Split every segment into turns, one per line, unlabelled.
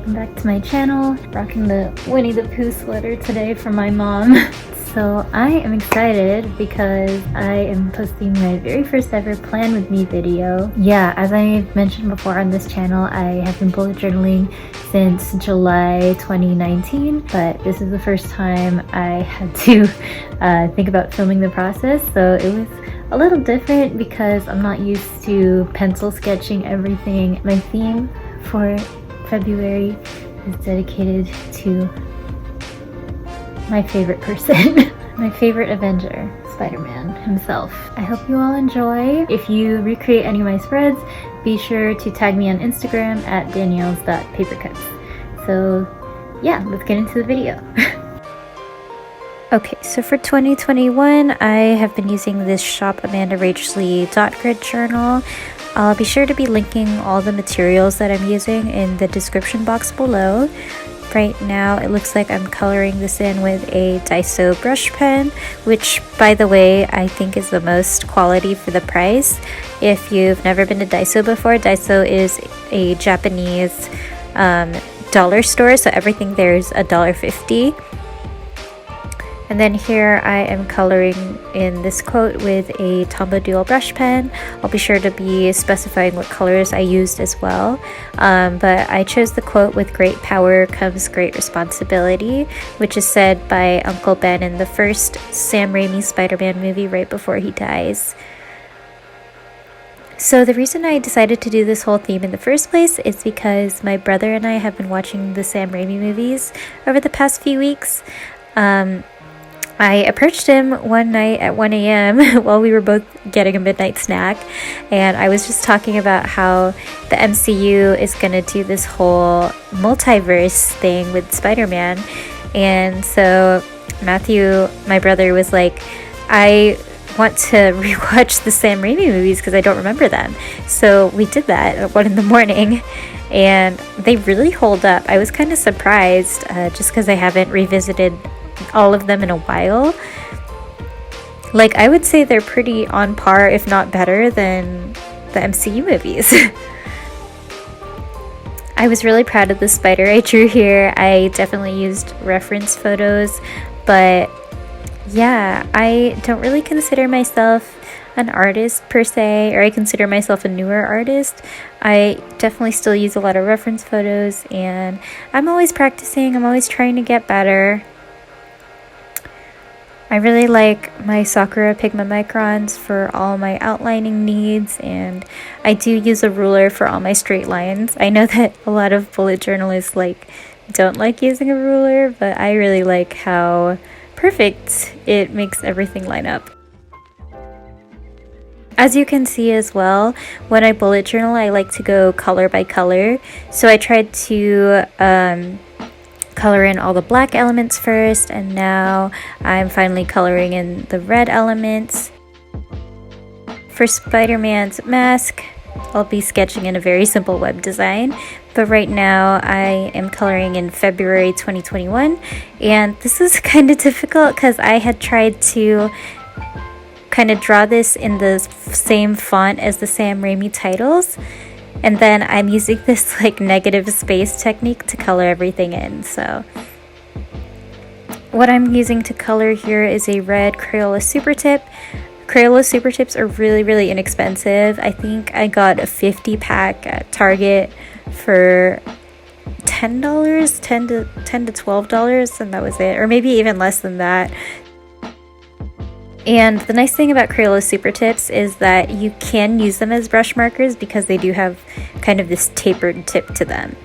welcome back to my channel. Rocking the Winnie the Pooh sweater today from my mom. So I am excited because I am posting my very first ever plan with me video. Yeah, as I've mentioned before on this channel, I have been bullet journaling since July 2019, but this is the first time I had to think about filming the process, so it was a little different because I'm not used to pencil sketching everything. My theme for February is dedicated to my favorite person, my favorite Avenger, Spider-Man himself. I hope you all enjoy. If you recreate any of my spreads, be sure to tag me on Instagram at danielles.papercuts. So yeah, let's get into the video. Okay, so for 2021, I have been using this Shop Amanda Rachley dot grid journal. I'll be sure to be linking all the materials that I'm using in the description box below. Right now, it looks like I'm coloring this in with a Daiso brush pen, which, by the way, I think is the most quality for the price. If you've never been to Daiso before, Daiso is a Japanese dollar store, so everything there is $1.50. And then here I am coloring in this quote with a Tombow Dual brush pen. I'll be sure to be specifying what colors I used as well. But I chose the quote, "With great power comes great responsibility," which is said by Uncle Ben in the first Sam Raimi Spider-Man movie right before he dies. So the reason I decided to do this whole theme in the first place is because my brother and I have been watching the Sam Raimi movies over the past few weeks. I approached him one night at 1 a.m. while we were both getting a midnight snack, and I was just talking about how the MCU is going to do this whole multiverse thing with Spider-Man. And so Matthew, my brother, was like, "I want to rewatch the Sam Raimi movies because I don't remember them." So we did that at 1 in the morning, and they really hold up. I was kind of surprised just because I haven't revisited all of them in a while. Like, I would say they're pretty on par, if not better, than the MCU movies. I was really proud of the spider I drew here. I definitely used reference photos, but yeah, I don't really consider myself an artist per se, or I consider myself a newer artist. I definitely still use a lot of reference photos, and I'm always practicing. I'm always trying to get better. I really like my Sakura Pigma microns for all my outlining needs, and I do use a ruler for all my straight lines. I know that a lot of bullet journalists don't like using a ruler, but I really like how perfect it makes everything line up. As you can see as well, when I bullet journal, I like to go color by color. So I tried to color in all the black elements first, and now I'm finally coloring in the red elements. For Spider-Man's mask, I'll be sketching in a very simple web design, but right now I am coloring in February 2021, and this is kind of difficult because I had tried to kind of draw this in the same font as the Sam Raimi titles, and then I'm using this negative space technique to color everything in. So what I'm using to color here is a red Crayola Super Tip. Crayola Super Tips are really inexpensive. I think I got a 50 pack at Target for $10, $10 to $12, and that was it, or maybe even less than that. And the nice thing about Crayola Super Tips is that you can use them as brush markers because they do have kind of this tapered tip to them.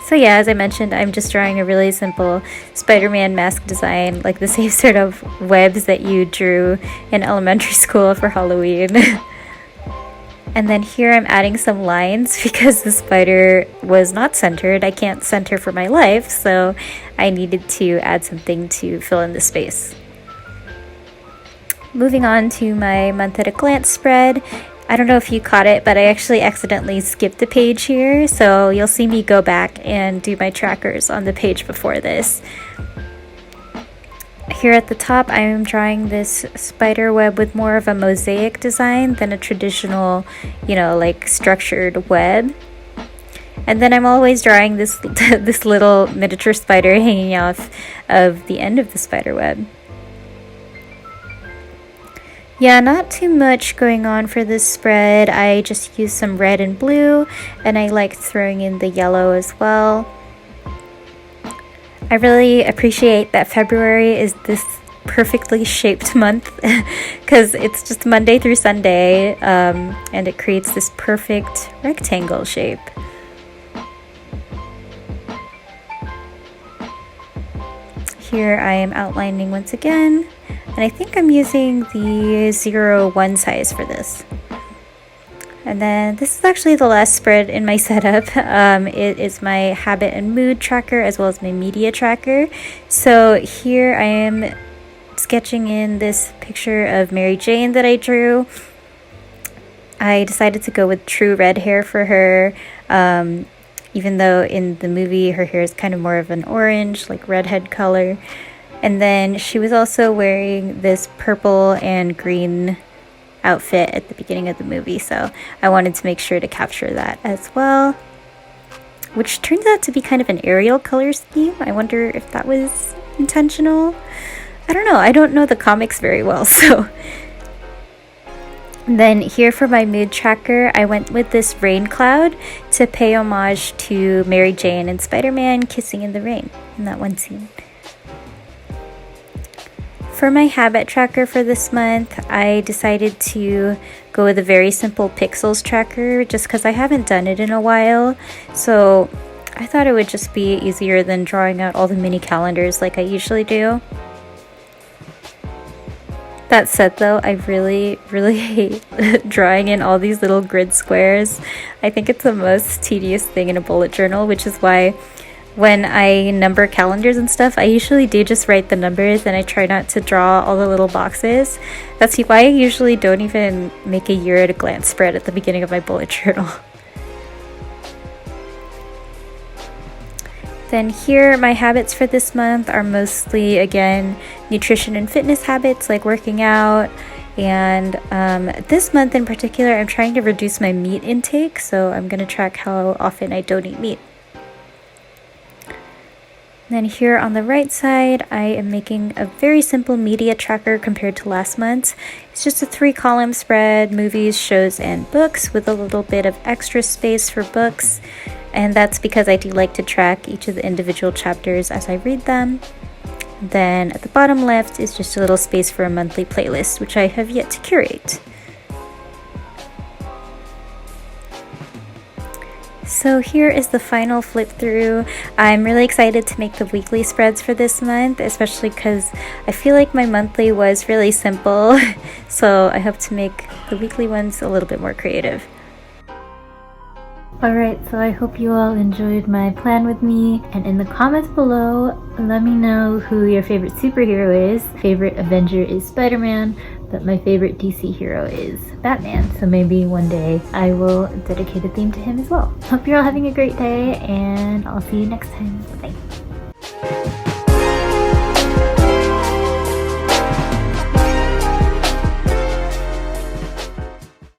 So yeah, as I mentioned, I'm just drawing a really simple Spider-Man mask design, like the same sort of webs that you drew in elementary school for Halloween. And then here I'm adding some lines because the spider was not centered. I can't center for my life, so I needed to add something to fill in the space. Moving on to my month at a glance spread. I don't know if you caught it, but I actually accidentally skipped a page here, so you'll see me go back and do my trackers on the page before this. Here at the top, I am drawing this spider web with more of a mosaic design than a traditional, you know, like structured web. And then I'm always drawing this this little miniature spider hanging off of the end of the spider web. Yeah, not too much going on for this spread. I just used some red and blue, and I like throwing in the yellow as well. I really appreciate that February is this perfectly shaped month because it's just Monday through Sunday, and it creates this perfect rectangle shape. Here I am outlining once again, and I think I'm using the 0-1 size for this. And then this is actually the last spread in my setup. It is my habit and mood tracker as well as my media tracker. So here I am sketching in this picture of Mary Jane that I drew. I decided to go with true red hair for her, even though in the movie her hair is kind of more of an orange, like redhead color. And then she was also wearing this purple and green outfit at the beginning of the movie, so I wanted to make sure to capture that as well, which turns out to be kind of an Ariel color scheme. I wonder if that was intentional. I don't know. I don't know the comics very well, so. Then here for my mood tracker, I went with this rain cloud to pay homage to Mary Jane and Spider-Man kissing in the rain in that one scene. For my habit tracker for this month, I decided to go with a very simple pixels tracker just because I haven't done it in a while. So I thought it would just be easier than drawing out all the mini calendars like I usually do. That said though, I really hate drawing in all these little grid squares. I think it's the most tedious thing in a bullet journal, which is why when I number calendars and stuff, I usually do just write the numbers and I try not to draw all the little boxes. That's why I usually don't even make a year at a glance spread at the beginning of my bullet journal. Then here, my habits for this month are mostly, again, nutrition and fitness habits like working out. And this month in particular, I'm trying to reduce my meat intake, so I'm going to track how often I don't eat meat. Then here on the right side, I am making a very simple media tracker compared to last month. It's just a 3-column spread, movies, shows, and books with a little bit of extra space for books. And that's because I do like to track each of the individual chapters as I read them. Then at the bottom left is just a little space for a monthly playlist, which I have yet to curate. So here is the final flip through. I'm really excited to make the weekly spreads for this month, especially because I feel like my monthly was really simple. So I hope to make the weekly ones a little bit more creative. Alright, so I hope you all enjoyed my plan with me, and in the comments below, let me know who your favorite superhero is. Favorite Avenger is Spider-Man, but my favorite DC hero is Batman, so maybe one day I will dedicate a theme to him as well. Hope you're all having a great day, and I'll see you next time. Bye!